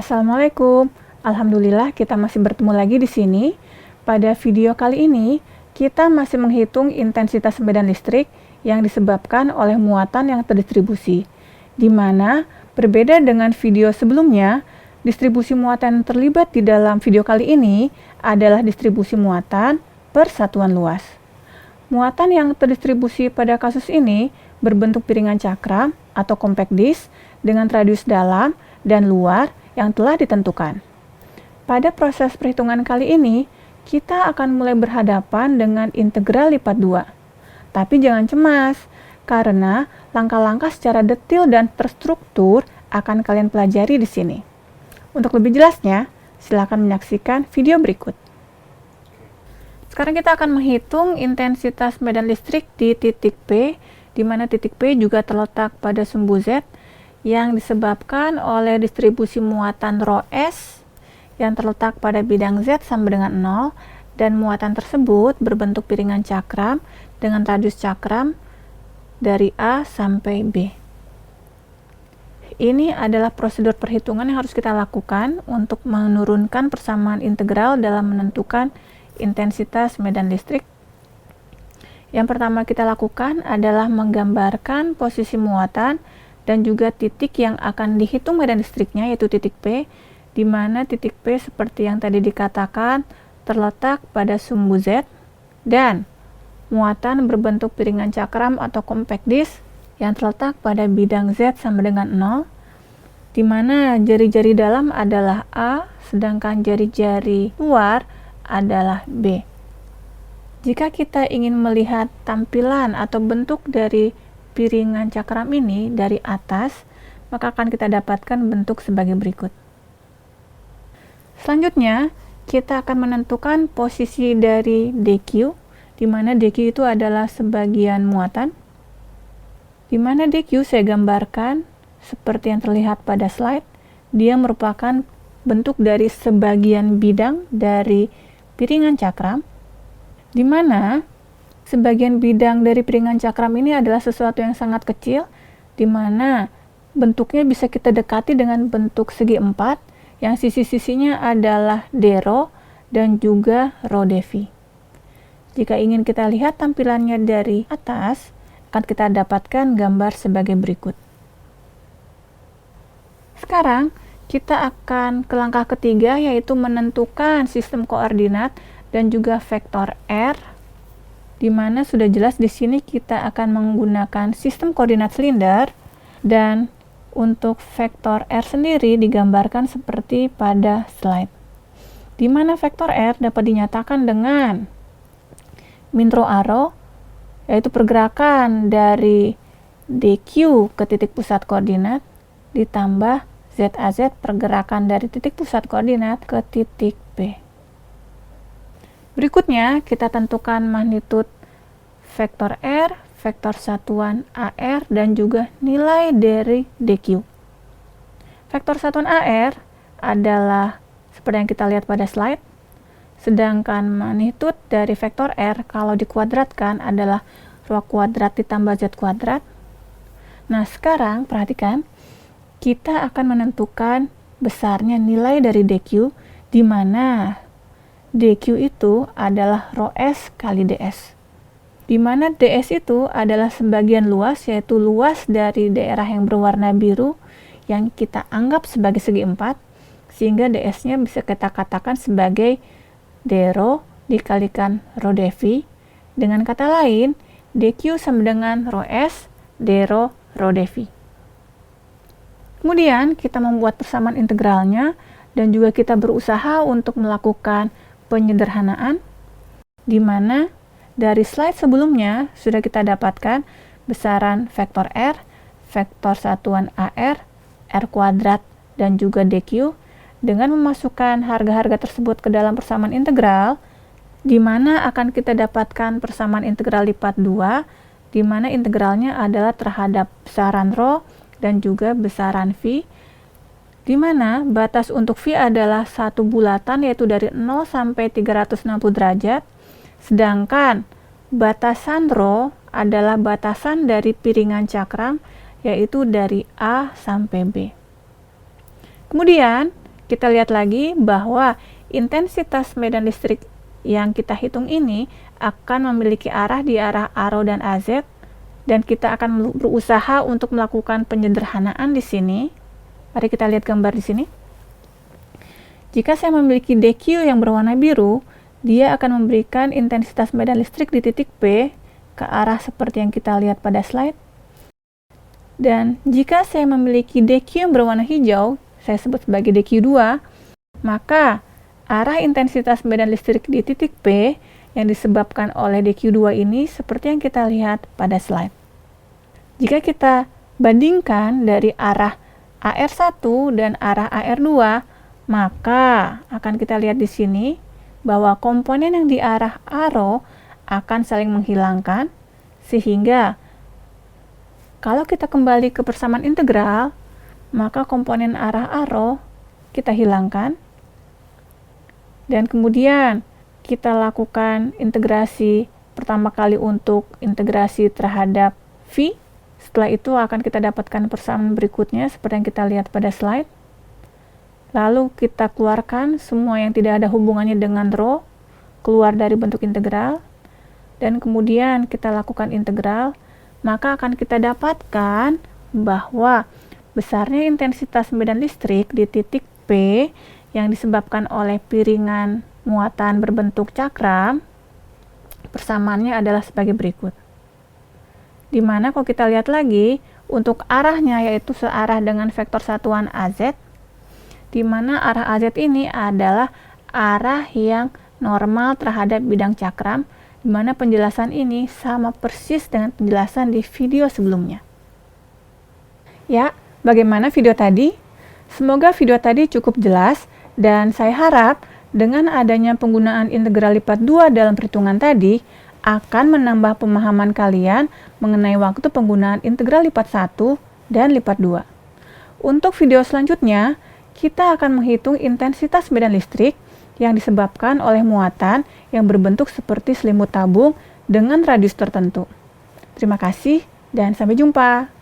Assalamualaikum. Alhamdulillah kita masih bertemu lagi di sini. Pada video kali ini, kita masih menghitung intensitas medan listrik yang disebabkan oleh muatan yang terdistribusi. Di mana, berbeda dengan video sebelumnya, distribusi muatan yang terlibat di dalam video kali ini adalah distribusi muatan per satuan luas. Muatan yang terdistribusi pada kasus ini berbentuk piringan cakram atau compact disk dengan radius dalam dan luar yang telah ditentukan. Pada proses perhitungan kali ini, kita akan mulai berhadapan dengan integral lipat 2. Tapi jangan cemas, karena langkah-langkah secara detail dan terstruktur akan kalian pelajari di sini. Untuk lebih jelasnya, silakan menyaksikan video berikut. Sekarang kita akan menghitung intensitas medan listrik di titik P, di mana titik P juga terletak pada sumbu Z, yang disebabkan oleh distribusi muatan ρ S yang terletak pada bidang Z sama dengan 0, dan muatan tersebut berbentuk piringan cakram dengan radius cakram dari A sampai B. Ini adalah prosedur perhitungan yang harus kita lakukan untuk menurunkan persamaan integral dalam menentukan intensitas medan listrik. Yang pertama kita lakukan adalah menggambarkan posisi muatan dan juga titik yang akan dihitung medan listriknya, yaitu titik P, di mana titik P seperti yang tadi dikatakan terletak pada sumbu Z, dan muatan berbentuk piringan cakram atau compact disk yang terletak pada bidang Z sama dengan 0, di mana jari-jari dalam adalah A, sedangkan jari-jari luar adalah B. Jika kita ingin melihat tampilan atau bentuk dari piringan cakram ini dari atas, maka akan kita dapatkan bentuk sebagai berikut. Selanjutnya, kita akan menentukan posisi dari DQ, di mana DQ itu adalah sebagian muatan, di mana DQ saya gambarkan seperti yang terlihat pada slide. Dia merupakan bentuk dari sebagian bidang dari piringan cakram, di mana sebagian bidang dari piringan cakram ini adalah sesuatu yang sangat kecil, di mana bentuknya bisa kita dekati dengan bentuk segi 4, yang sisi-sisinya adalah dρ dan juga ρdV. Jika ingin kita lihat tampilannya dari atas, akan kita dapatkan gambar sebagai berikut. Sekarang, kita akan ke langkah ketiga, yaitu menentukan sistem koordinat dan juga vektor R, di mana sudah jelas di sini kita akan menggunakan sistem koordinat silinder, dan untuk vektor R sendiri digambarkan seperti pada slide, di mana vektor R dapat dinyatakan dengan min rho arrow, yaitu pergerakan dari DQ ke titik pusat koordinat ditambah ZAZ pergerakan dari titik pusat koordinat ke titik P. Berikutnya, kita tentukan magnitud vektor R, vektor satuan AR, dan juga nilai dari DQ. Vektor satuan AR adalah seperti yang kita lihat pada slide, sedangkan magnitud dari vektor R kalau dikuadratkan adalah ρ kuadrat ditambah Z kuadrat. Nah, sekarang perhatikan, kita akan menentukan besarnya nilai dari DQ, di mana DQ itu adalah ρ S kali ds, di mana ds itu adalah sebagian luas, yaitu luas dari daerah yang berwarna biru yang kita anggap sebagai segi 4, sehingga ds-nya bisa kita katakan sebagai dρ dikalikan ρdV. Dengan kata lain, DQ sama dengan ρ S dρ ρdV. Kemudian kita membuat persamaan integralnya, dan juga kita berusaha untuk melakukan penyederhanaan, di mana dari slide sebelumnya sudah kita dapatkan besaran vektor R, vektor satuan AR, R kuadrat, dan juga DQ. Dengan memasukkan harga-harga tersebut ke dalam persamaan integral, di mana akan kita dapatkan persamaan integral lipat 2, di mana integralnya adalah terhadap besaran ρ dan juga besaran V, di mana batas untuk V adalah satu bulatan, yaitu dari 0 sampai 360 derajat, sedangkan batasan ρ adalah batasan dari piringan cakram, yaitu dari A sampai B. Kemudian kita lihat lagi bahwa intensitas medan listrik yang kita hitung ini akan memiliki arah di arah arrow dan AZ, dan kita akan berusaha untuk melakukan penyederhanaan di sini. Mari kita lihat gambar di sini. Jika saya memiliki DQ yang berwarna biru, dia akan memberikan intensitas medan listrik di titik P ke arah seperti yang kita lihat pada slide. Dan jika saya memiliki DQ yang berwarna hijau, saya sebut sebagai DQ2, maka arah intensitas medan listrik di titik P yang disebabkan oleh DQ2 ini seperti yang kita lihat pada slide. Jika kita bandingkan dari arah AR1 dan arah AR2, maka akan kita lihat di sini bahwa komponen yang di arah arrow akan saling menghilangkan, sehingga kalau kita kembali ke persamaan integral, maka komponen arah arrow kita hilangkan, dan kemudian kita lakukan integrasi pertama kali untuk integrasi terhadap V. Setelah itu akan kita dapatkan persamaan berikutnya seperti yang kita lihat pada slide. Lalu kita keluarkan semua yang tidak ada hubungannya dengan rho, keluar dari bentuk integral, dan kemudian kita lakukan integral, maka akan kita dapatkan bahwa besarnya intensitas medan listrik di titik P yang disebabkan oleh piringan muatan berbentuk cakram, persamaannya adalah sebagai berikut. Di mana kalau kita lihat lagi, untuk arahnya yaitu searah dengan vektor satuan AZ, di mana arah AZ ini adalah arah yang normal terhadap bidang cakram, di mana penjelasan ini sama persis dengan penjelasan di video sebelumnya. Ya, bagaimana video tadi? Semoga video tadi cukup jelas, dan saya harap dengan adanya penggunaan integral lipat 2 dalam perhitungan tadi akan menambah pemahaman kalian mengenai waktu penggunaan integral lipat 1 dan lipat 2. Untuk video selanjutnya, kita akan menghitung intensitas medan listrik yang disebabkan oleh muatan yang berbentuk seperti selimut tabung dengan radius tertentu. Terima kasih dan sampai jumpa.